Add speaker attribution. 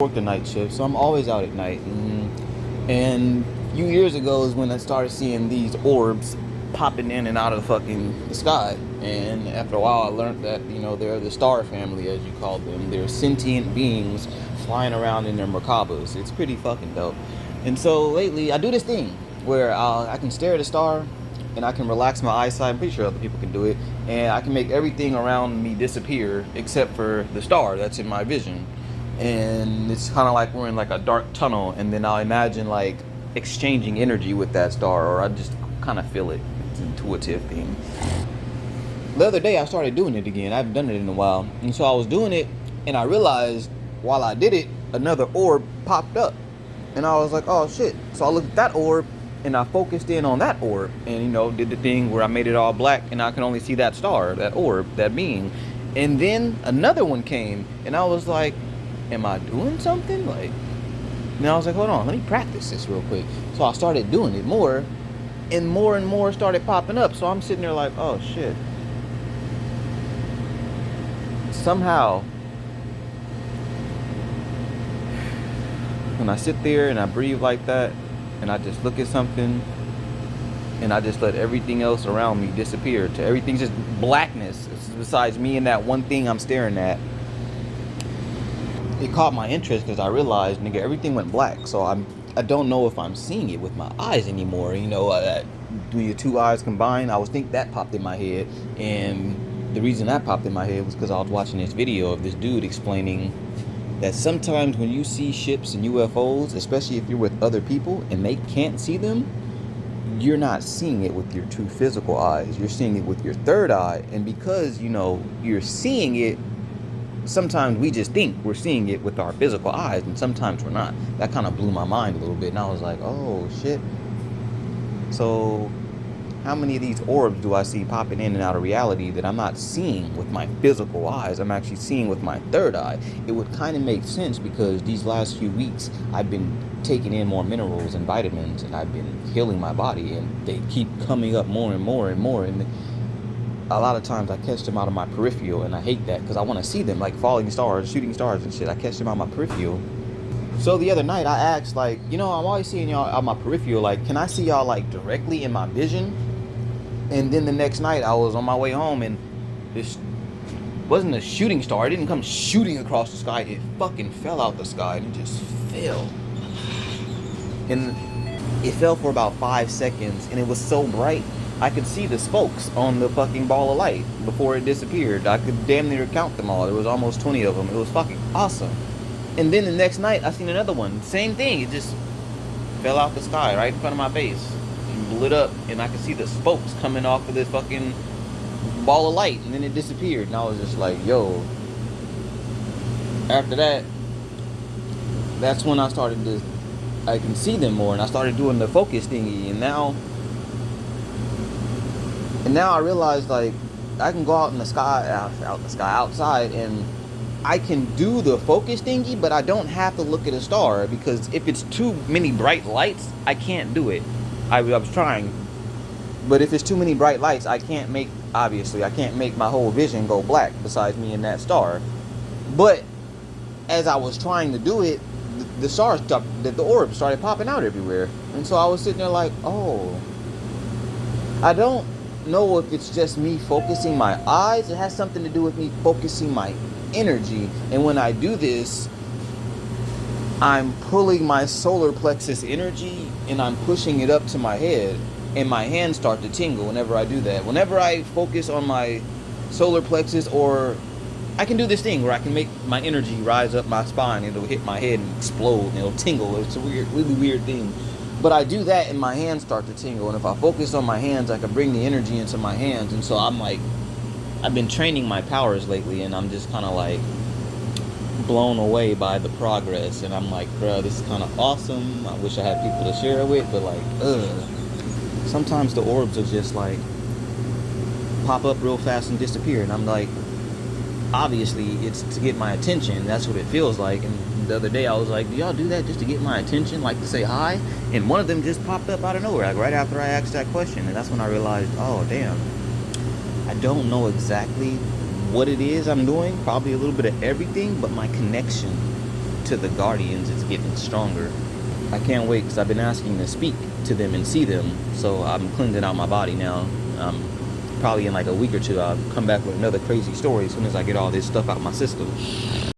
Speaker 1: Work the night shift, so I'm always out at night. And a few years ago is when I started seeing these orbs popping in and out of the sky. And after a while, I learned that they're the star family, as you call them. They're sentient beings flying around in their merkabas. It's pretty fucking dope. And so lately, I do this thing where I can stare at a star and I can relax my eyesight. I'm pretty sure other people can do it, and I can make everything around me disappear except for the star that's in my vision. And it's kind of like we're in like a dark tunnel, and then I'll imagine like exchanging energy with that star, or I just kind of feel it. It's an intuitive thing. The other day I started doing it again. I haven't done it in a while, and so I was doing it, and I realized while I did it, another orb popped up, and I was like, oh shit. So I looked at that orb and I focused in on that orb, and did the thing where I made it all black and I can only see that star, that orb, that being. And then another one came, and I was like, am I doing something? And I was like, hold on, let me practice this real quick. So I started doing it more, and more started popping up. So I'm sitting there like, oh shit. Somehow, when I sit there and I breathe like that, and I just look at something, and I just let everything else around me disappear, to everything's just blackness besides me and that one thing I'm staring at. It caught my interest because I realized, nigga, everything went black. So I don't know if I'm seeing it with my eyes anymore. Do your two eyes combine? I was think that popped in my head, and the reason that popped in my head was because I was watching this video of this dude explaining that sometimes when you see ships and UFOs, especially if you're with other people and they can't see them, you're not seeing it with your two physical eyes. You're seeing it with your third eye, and because you're seeing it. Sometimes we just think we're seeing it with our physical eyes, and sometimes we're not. That kind of blew my mind a little bit, and I was like, oh shit. So how many of these orbs do I see popping in and out of reality that I'm not seeing with my physical eyes? I'm actually seeing with my third eye. It would kind of make sense because these last few weeks I've been taking in more minerals and vitamins, and I've been healing my body, and they keep coming up more and more and more. And a lot of times I catch them out of my peripheral, and I hate that because I want to see them like falling stars, shooting stars and shit. I catch them out of my peripheral. So the other night I asked, I'm always seeing y'all out my peripheral, can I see y'all directly in my vision? And then the next night I was on my way home, and this wasn't a shooting star. It didn't come shooting across the sky. It fucking fell out the sky, and it just fell. And it fell for about 5 seconds, and it was so bright I could see the spokes on the fucking ball of light before it disappeared. I could damn near count them all. There was almost 20 of them. It was fucking awesome. And then the next night, I seen another one. Same thing. It just fell out the sky right in front of my face. And lit up, and I could see the spokes coming off of this fucking ball of light. And then it disappeared. And I was just like, yo. After that, that's when I can see them more. And I started doing the focus thingy. And now I realize I can go out in the sky, outside, and I can do the focus thingy, but I don't have to look at a star, because if it's too many bright lights, I can't do it. I was trying, but if it's too many bright lights, I can't make my whole vision go black besides me and that star. But as I was trying to do it, the orbs started popping out everywhere, and so I was sitting there like, oh, I don't know if it's just me focusing my eyes. It has something to do with me focusing my energy. And when I do this, I'm pulling my solar plexus energy and I'm pushing it up to my head, and my hands start to tingle whenever I do that. Whenever I focus on my solar plexus, or I can do this thing where I can make my energy rise up my spine, it'll hit my head and explode and it'll tingle. It's a really weird thing. But I do that and my hands start to tingle. And if I focus on my hands, I can bring the energy into my hands. And so I've been training my powers lately, and I'm just kind of blown away by the progress. And I'm like, bro, this is kind of awesome. I wish I had people to share it with, but sometimes the orbs will just pop up real fast and disappear. And I'm like, obviously it's to get my attention. That's what it feels like. And the other day I was like, do y'all do that just to get my attention, to say hi? And one of them just popped up out of nowhere, right after I asked that question. And that's when I realized, oh damn, I don't know exactly what it is I'm doing, probably a little bit of everything, but my connection to the Guardians, it's getting stronger. I can't wait because I've been asking to speak to them and see them. So I'm cleansing out my body now. Probably in like a week or two, I'll come back with another crazy story as soon as I get all this stuff out of my system.